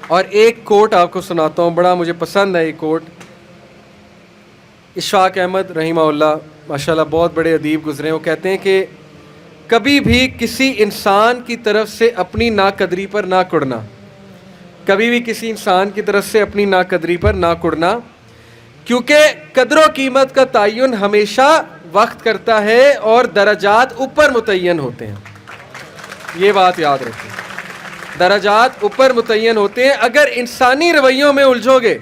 اور ایک کوٹ آپ کو سناتا ہوں، بڑا مجھے پسند ہے یہ کوٹ. اشفاق احمد رحمہ اللہ ماشاءاللہ بہت بڑے ادیب گزرے ہیں. وہ کہتے ہیں کہ کبھی بھی کسی انسان کی طرف سے اپنی ناقدری پر نہ کڑنا، کبھی بھی کسی انسان کی طرف سے اپنی ناقدری پر نہ کڑنا، کیونکہ قدر و قیمت کا تعین ہمیشہ وقت کرتا ہے اور درجات اوپر متعین ہوتے ہیں. یہ بات یاد رکھیں، درجات اوپر متعین ہوتے ہیں. اگر انسانی رویوں میں الجھو گے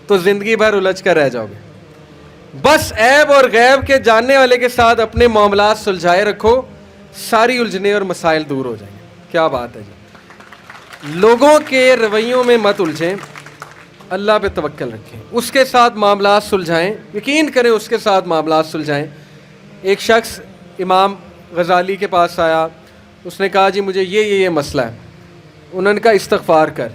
تو زندگی بھر الجھ کر رہ جاؤ گے. بس عیب اور غیب کے جاننے والے کے ساتھ اپنے معاملات سلجھائے رکھو، ساری الجھنے اور مسائل دور ہو جائیں گے. کیا بات ہے جی. لوگوں کے رویوں میں مت الجھیں، اللہ پہ توکل رکھیں، اس کے ساتھ معاملات سلجھائیں، یقین کریں اس کے ساتھ معاملات سلجھائیں. ایک شخص امام غزالی کے پاس آیا، اس نے کہا جی مجھے یہ مسئلہ ہے. انہوں نے کہا استغفار کر.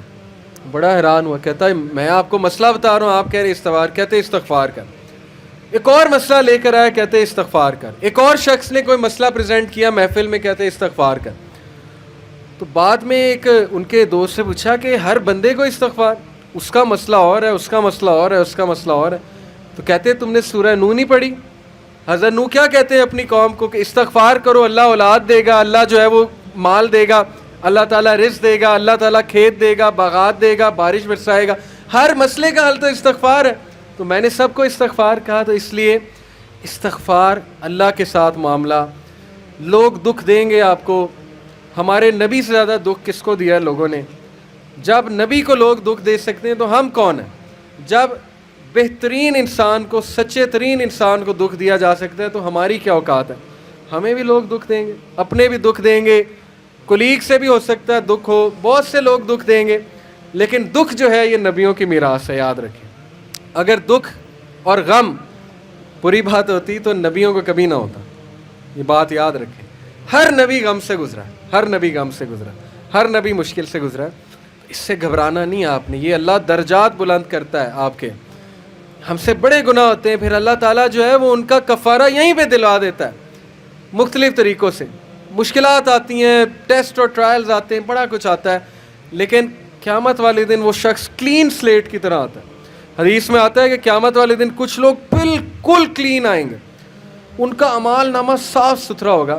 بڑا حیران ہوا، کہتا ہے میں آپ کو مسئلہ بتا رہا ہوں، آپ کہہ رہے استغفار. کہتے استغفار کر. ایک اور مسئلہ لے کر آیا، کہتے استغفار کر. ایک اور شخص نے کوئی مسئلہ پریزنٹ کیا محفل میں، کہتے استغفار کر. تو بعد میں ایک ان کے دوست سے پوچھا کہ ہر بندے کو استغفار، اس کا مسئلہ اور ہے، اس کا مسئلہ اور ہے، اس کا مسئلہ اور ہے. تو کہتے تم نے سورہ نوح نہیں پڑھی؟ حضرت نوح کیا کہتے ہیں اپنی قوم کو کہ استغفار کرو، اللہ اولاد دے گا، اللہ جو ہے وہ مال دے گا، اللہ تعالیٰ رزق دے گا، اللہ تعالیٰ کھیت دے گا، باغات دے گا، بارش برسائے گا. ہر مسئلے کا حل تو استغفار ہے. تو میں نے سب کو استغفار کہا. تو اس لیے استغفار، اللہ کے ساتھ معاملہ. لوگ دکھ دیں گے آپ کو. ہمارے نبی سے زیادہ دکھ کس کو دیا ہے لوگوں نے؟ جب نبی کو لوگ دکھ دے سکتے ہیں تو ہم کون ہیں؟ جب بہترین انسان کو، سچے ترین انسان کو دکھ دیا جا سکتا ہے تو ہماری کیا اوقات ہے؟ ہمیں بھی لوگ دکھ دیں گے، اپنے بھی دکھ دیں گے، کولیگ سے بھی ہو سکتا ہے دکھ ہو، بہت سے لوگ دکھ دیں گے. لیکن دکھ جو ہے یہ نبیوں کی میراث ہے، یاد رکھیں. اگر دکھ اور غم بری بات ہوتی تو نبیوں کو کبھی نہ ہوتا. یہ بات یاد رکھیں. ہر نبی غم سے گزرا ہے، ہر نبی غم سے گزرا، ہر نبی مشکل سے گزرا. اس سے گھبرانا نہیں آپ نے. یہ اللہ درجات بلند کرتا ہے آپ کے. ہم سے بڑے گناہ ہوتے ہیں، پھر اللہ تعالیٰ جو ہے وہ ان کا کفارہ یہیں پہ دلوا دیتا ہے مختلف طریقوں سے. مشکلات آتی ہیں، ٹیسٹ اور ٹرائلز آتے ہیں، بڑا کچھ آتا ہے، لیکن قیامت والے دن وہ شخص کلین سلیٹ کی طرح آتا ہے. حدیث میں آتا ہے کہ قیامت والے دن کچھ لوگ بالکل کلین آئیں گے، ان کا اعمال نامہ صاف ستھرا ہوگا.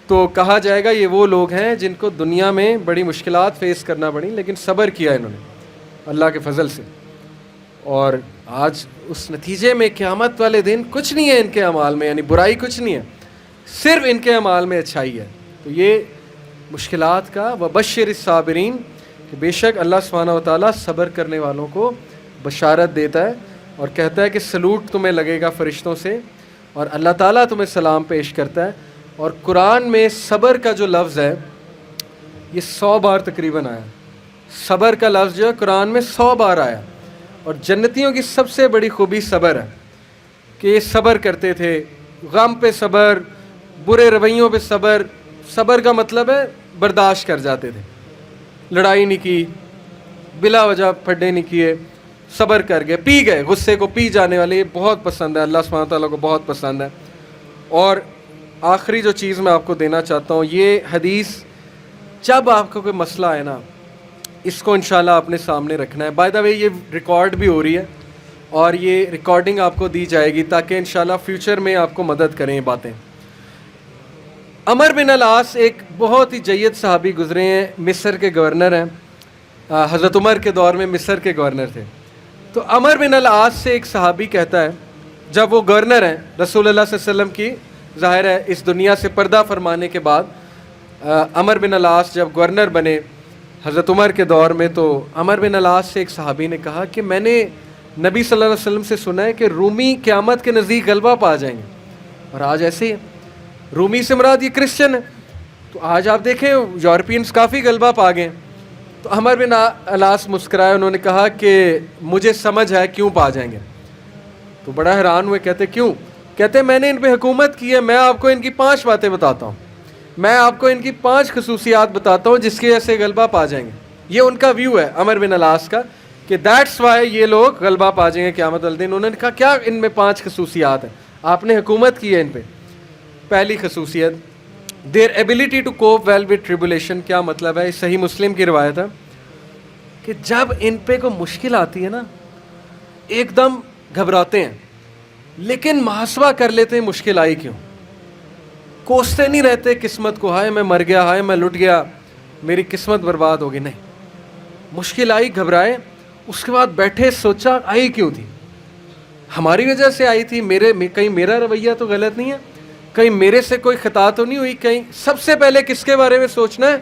تو کہا جائے گا یہ وہ لوگ ہیں جن کو دنیا میں بڑی مشکلات فیس کرنا پڑی لیکن صبر کیا انہوں نے اللہ کے فضل سے. اور آج اس نتیجے میں قیامت والے دن کچھ نہیں ہے ان کے اعمال میں، یعنی برائی کچھ نہیں ہے، صرف ان کے اعمال میں اچھائی ہے. تو یہ مشکلات کا وبشر الصابرین، کہ بے شک اللہ سبحانہ و تعالیٰ صبر کرنے والوں کو بشارت دیتا ہے اور کہتا ہے کہ سلوٹ تمہیں لگے گا فرشتوں سے، اور اللہ تعالیٰ تمہیں سلام پیش کرتا ہے. اور قرآن میں صبر کا جو لفظ ہے یہ 100 بار تقریباً آیا. صبر کا لفظ جو ہے قرآن میں 100 بار آیا. اور جنتیوں کی سب سے بڑی خوبی صبر ہے کہ یہ صبر کرتے تھے. غم پہ صبر، برے رویوں پہ صبر. صبر کا مطلب ہے برداشت کر جاتے تھے، لڑائی نہیں کی، بلا وجہ پھڈے نہیں کیے، صبر کر گئے، پی گئے، غصے کو پی جانے والے. یہ بہت پسند ہے، اللہ سبحانہ تعالیٰ کو بہت پسند ہے. اور آخری جو چیز میں آپ کو دینا چاہتا ہوں، یہ حدیث جب آپ کو کوئی مسئلہ ہے نا، اس کو انشاءاللہ اپنے سامنے رکھنا ہے. بائی دا وے یہ ریکارڈ بھی ہو رہی ہے اور یہ ریکارڈنگ آپ کو دی جائے گی تاکہ انشاءاللہ فیوچر میں آپ کو مدد کریں یہ باتیں. عمر بن العاص ایک بہت ہی جید صحابی گزرے ہیں، مصر کے گورنر ہیں. حضرت عمر کے دور میں مصر کے گورنر تھے. تو عمر بن العاص سے ایک صحابی کہتا ہے، جب وہ گورنر ہیں رسول اللہ صلی اللہ علیہ وسلم کی، ظاہر ہے اس دنیا سے پردہ فرمانے کے بعد عمر بن العاص جب گورنر بنے حضرت عمر کے دور میں، تو عمر بن العاص سے ایک صحابی نے کہا کہ میں نے نبی صلی اللہ علیہ وسلم سے سنا ہے کہ رومی قیامت کے نزدیک غلبہ پا جائیں گے. اور آج ایسے ہی ہے. رومی سے مراد یہ کرسچن ہے. تو آج آپ دیکھیں یورپینس کافی غلبہ پا گئے. تو عمر بن العاص مسکرائے، انہوں نے کہا کہ مجھے سمجھ ہے کیوں پا جائیں گے. تو بڑا حیران ہوئے، کہتے کیوں؟ کہتے میں نے ان پہ حکومت کی ہے، میں آپ کو ان کی 5 باتیں بتاتا ہوں، میں آپ کو ان کی 5 خصوصیات بتاتا ہوں جس کی وجہ سے غلبہ پا جائیں گے. یہ ان کا ویو ہے عمر بن العاص کا کہ دیٹس وائی یہ لوگ غلبہ پا جائیں گے قیامت والے دن. انہوں نے کہا کیا ان میں 5 خصوصیات ہیں؟ آپ نے حکومت کی ہے ان پہ. پہلی خصوصیت their ability to cope well with tribulation. کیا مطلب ہے؟ صحیح مسلم کی روایت ہے. کہ جب ان پہ کوئی مشکل آتی ہے نا ایک دم گھبراتے ہیں, لیکن محاسبہ کر لیتے ہیں مشکل آئی کیوں. کوستے نہیں رہتے قسمت کو, ہائے میں مر گیا, ہائے میں لٹ گیا, میری قسمت برباد ہو گئی. نہیں, مشکل آئی گھبرائے, اس کے بعد بیٹھے سوچا آئی کیوں تھی, ہماری وجہ سے آئی تھی, کہیں میرا رویہ تو غلط نہیں ہے, کہیں میرے سے کوئی خطا تو نہیں ہوئی, کہیں سب سے پہلے کس کے بارے میں سوچنا ہے,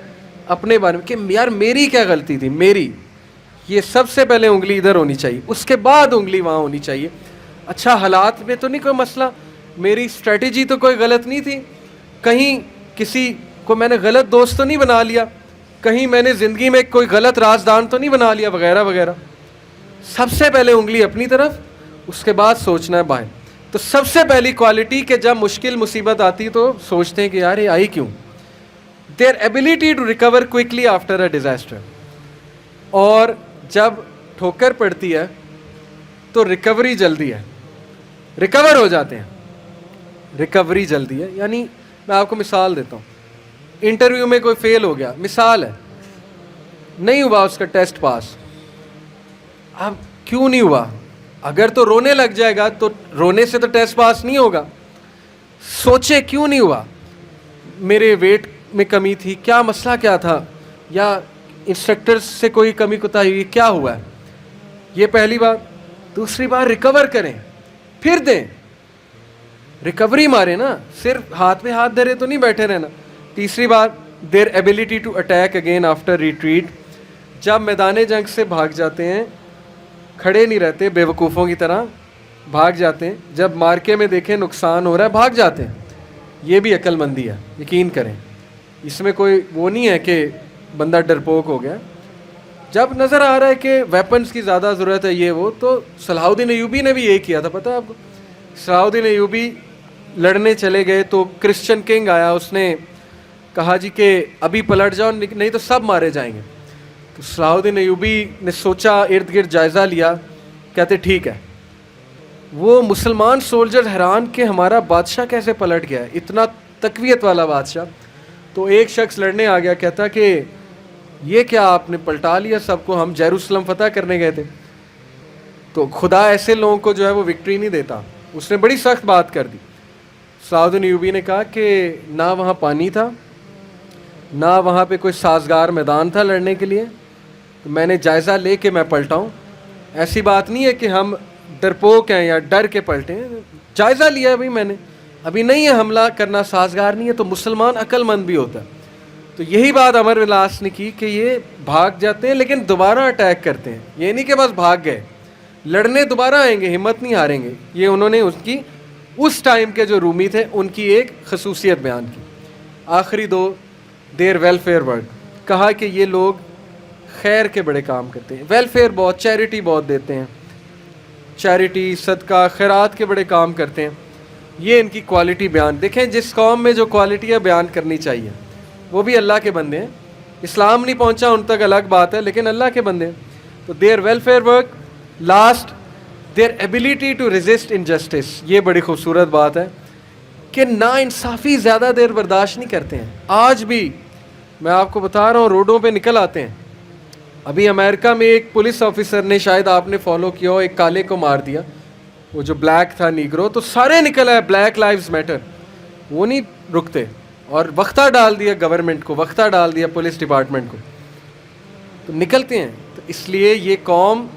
اپنے بارے میں, کہ یار میری کیا غلطی تھی, میری. یہ سب سے پہلے انگلی ادھر ہونی چاہیے, اس کے بعد انگلی وہاں ہونی چاہیے. اچھا حالات میں تو نہیں کوئی مسئلہ, میری اسٹریٹجی تو کوئی غلط نہیں تھی, کہیں کسی کو میں نے غلط دوست تو نہیں بنا لیا, کہیں میں نے زندگی میں کوئی غلط رازدان تو نہیں بنا لیا, وغیرہ وغیرہ. سب سے پہلے انگلی اپنی طرف, اس کے بعد سوچنا ہے باہر. تو سب سے پہلی کوالٹی کہ جب مشکل مصیبت آتی تو سوچتے ہیں کہ یار یہ آئی کیوں. Their ability to recover quickly after a disaster. اور جب ٹھوکر پڑتی ہے تو ریکوری جلدی ہے, ریکور ہو جاتے ہیں, ریکوری جلدی ہے. یعنی میں آپ کو مثال دیتا ہوں, انٹرویو میں کوئی فیل ہو گیا, مثال ہے, نہیں ہوا اس کا ٹیسٹ پاس. اب کیوں نہیں ہوا, اگر تو رونے لگ جائے گا تو رونے سے تو ٹیسٹ پاس نہیں ہوگا. سوچے کیوں نہیں ہوا, میرے ویٹ میں کمی تھی, کیا مسئلہ کیا تھا, یا انسٹرکٹر سے کوئی کمی کوتاہی ہوئی, کیا ہوا ہے. یہ پہلی بات. دوسری بات, ریکور کریں, پھر دیں, ریکوری مارے نا, صرف ہاتھ میں ہاتھ دھرے تو نہیں بیٹھے رہنا. تیسری بات, their ability to attack again after retreat. جب میدان جنگ سے بھاگ جاتے ہیں, کھڑے نہیں رہتے بے وقوفوں کی طرح, بھاگ جاتے ہیں. جب مارکے میں دیکھیں نقصان ہو رہا ہے بھاگ جاتے ہیں. یہ بھی عقل مندی ہے, یقین کریں, اس میں کوئی وہ نہیں ہے کہ بندہ ڈرپوک ہو گیا. جب نظر آ رہا ہے کہ ویپنز کی زیادہ ضرورت ہے یہ وہ, تو صلاح الدین ایوبی نے بھی یہی کیا تھا, پتہ ہے آپ کو. صلاح الدین ایوبی لڑنے چلے گئے تو کرسچن کنگ آیا, اس نے کہا جی کہ ابھی پلٹ جاؤ نہیں تو سب مارے جائیں گے. تو صلاح الدین ایوبی نے سوچا, ارد گرد جائزہ لیا, کہتے ٹھیک ہے. وہ مسلمان سولجر حیران کہ ہمارا بادشاہ کیسے پلٹ گیا ہے, اتنا تقویت والا بادشاہ. تو ایک شخص لڑنے آ گیا, کہتا کہ یہ کیا آپ نے پلٹا لیا سب کو, ہم یروشلم فتح کرنے گئے تھے. تو خدا ایسے لوگوں کو جو ہے وہ وکٹری نہیں دیتا. اس نے بڑی سخت بات کر دی. صلاح الدین ایوبی نے کہا کہ نہ وہاں پانی تھا, نہ وہاں پہ کوئی سازگار میدان تھا لڑنے کے لیے, تو میں نے جائزہ لے کے میں پلٹاؤں. ایسی بات نہیں ہے کہ ہم ڈرپوک ہیں یا ڈر کے پلٹے ہیں, جائزہ لیا ہے بھائی میں نے, ابھی نہیں ہے حملہ کرنا سازگار نہیں ہے. تو مسلمان عقل مند بھی ہوتا ہے. تو یہی بات عمر بن العاص نے کی کہ یہ بھاگ جاتے ہیں لیکن دوبارہ اٹیک کرتے ہیں. یہ نہیں کہ بس بھاگ گئے, لڑنے دوبارہ آئیں گے, ہمت نہیں ہاریں گے. یہ انہوں نے اس ٹائم کے جو رومی تھے ان کی ایک خصوصیت بیان کی. آخری دو, دیر ویلفیئر ورک. کہا کہ یہ لوگ خیر کے بڑے کام کرتے ہیں, ویلفیئر بہت, چیریٹی بہت دیتے ہیں, چیریٹی صدقہ خیرات کے بڑے کام کرتے ہیں. یہ ان کی کوالٹی بیان. دیکھیں جس قوم میں جو کوالٹی ہے بیان کرنی چاہیے, وہ بھی اللہ کے بندے ہیں. اسلام نہیں پہنچا ان تک الگ بات ہے, لیکن اللہ کے بندے ہیں. تو their welfare work. Last, their ability to resist injustice. یہ بڑی خوبصورت بات ہے کہ نا انصافی زیادہ دیر برداشت نہیں کرتے ہیں. آج بھی میں آپ کو بتا رہا ہوں, روڈوں پہ نکل آتے ہیں. ابھی امریکہ میں ایک پولیس آفیسر نے, شاید آپ نے فالو کیا ہو, ایک کالے کو مار دیا, وہ جو بلیک تھا نیگرو, تو سارے نکل آئے بلیک لائیوز میٹر. وہ نہیں رکتے, اور وقتہ ڈال دیا گورنمنٹ کو, وقتہ ڈال دیا پولیس ڈپارٹمنٹ کو, تو نکلتے ہیں. تو اس لیے یہ قوم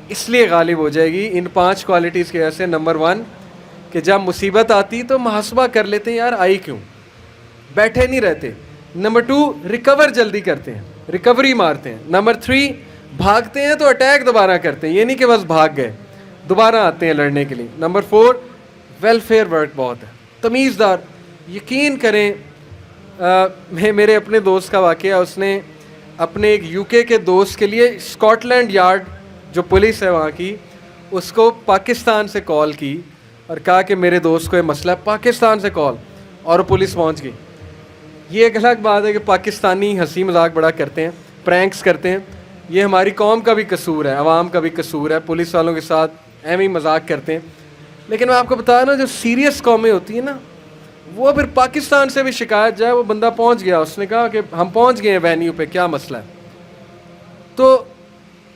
اس لیے غالب ہو جائے گی ان 5 کوالٹیز کی وجہ سے. نمبر 1 کہ جب مصیبت آتی تو محاسبہ کر لیتے ہیں, یار آئی کیوں, بیٹھے نہیں رہتے. نمبر 2 ریکور جلدی کرتے ہیں, ریکوری مارتے ہیں. نمبر 3 بھاگتے ہیں تو اٹیک دوبارہ کرتے ہیں, یہ نہیں کہ بس بھاگ گئے, دوبارہ آتے ہیں لڑنے کے لیے. نمبر 4 ویلفیئر ورک بہت ہے, تمیزدار. یقین کریں, میرے اپنے دوست کا واقعہ, اس نے اپنے ایک یو کے دوست کے لیے اسکاٹ لینڈ یارڈ جو پولیس ہے وہاں کی, اس کو پاکستان سے کال کی اور کہا کہ میرے دوست کو یہ مسئلہ ہے. پاکستان سے کال, اور پولیس پہنچ گئی. یہ ایک الگ بات ہے کہ پاکستانی ہنسی مذاق بڑا کرتے ہیں, پرینکس کرتے ہیں. یہ ہماری قوم کا بھی قصور ہے, عوام کا بھی قصور ہے, پولیس والوں کے ساتھ ایم ہی مذاق کرتے ہیں. لیکن میں آپ کو بتا رہا ہوں, جو سیریس قومیں ہوتی ہیں نا, وہ پھر پاکستان سے بھی شکایت جائے, وہ بندہ پہنچ گیا, اس نے کہا کہ ہم پہنچ گئے ہیں وینیو پہ, کیا مسئلہ ہے. تو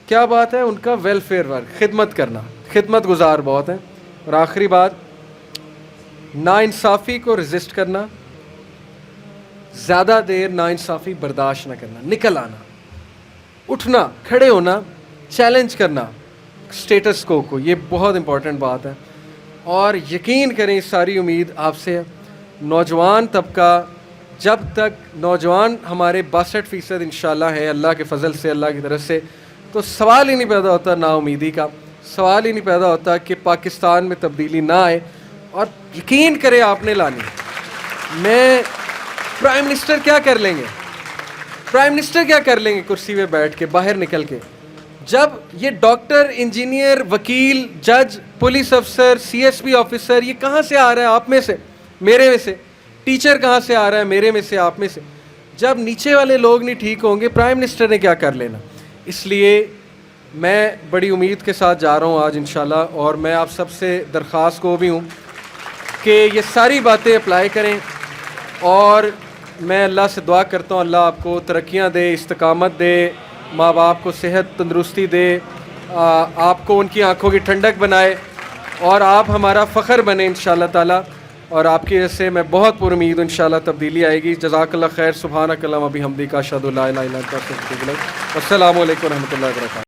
کیا بات ہے ان کا ویلفیئر ورک, خدمت کرنا, خدمت گزار بہت ہیں. اور آخری بات, ناانصافی کو رزسٹ کرنا, زیادہ دیر ناانصافی برداشت نہ کرنا, نکل آنا, اٹھنا, کھڑے ہونا, چیلنج کرنا اسٹیٹس کو, یہ بہت امپورٹنٹ بات ہے. اور یقین کریں اس ساری امید آپ سے ہے. نوجوان طبقہ, جب تک نوجوان ہمارے 62% انشاءاللہ ہے اللہ کے فضل سے, اللہ کی طرف سے, تو سوال ہی نہیں پیدا ہوتا نا امیدی کا, سوال ہی نہیں پیدا ہوتا کہ پاکستان میں تبدیلی نہ آئے. اور یقین کریں آپ نے لانی. میں پرائم منسٹر کیا کر لیں گے, پرائم منسٹر کیا کر لیں گے کرسی پہ بیٹھ کے باہر نکل کے, جب یہ ڈاکٹر, انجینئر, وکیل, جج, پولیس افسر, سی ایس پی آفیسر, یہ کہاں سے آ رہا ہے آپ میں سے, میرے میں سے, ٹیچر کہاں سے آ رہا ہے میرے میں سے, آپ میں سے, جب نیچے والے لوگ نہیں ٹھیک ہوں گے پرائم منسٹر نے کیا کر لینا. اس لیے میں بڑی امید کے ساتھ جا رہا ہوں آج انشاءاللہ, اور میں آپ سب سے درخواست کو بھی ہوں کہ یہ ساری باتیں اپلائی کریں. اور میں اللہ سے دعا کرتا ہوں اللہ آپ کو ترقیاں دے, استقامت دے, ماں باپ کو صحت تندرستی دے, آپ کو ان کی آنکھوں کی ٹھنڈک بنائے, اور آپ ہمارا فخر بنے انشاءاللہ تعالی. اور آپ کی وجہ سے میں بہت پر امید ہوں انشاءاللہ تبدیلی آئے گی. جزاک اللہ خیر. سبحانک اللہم و بحمدک, اشہد ان لا الہ الا انت, استغفرک و اتوب الیک. السلام علیکم و رحمۃ اللہ وبرکاتہ.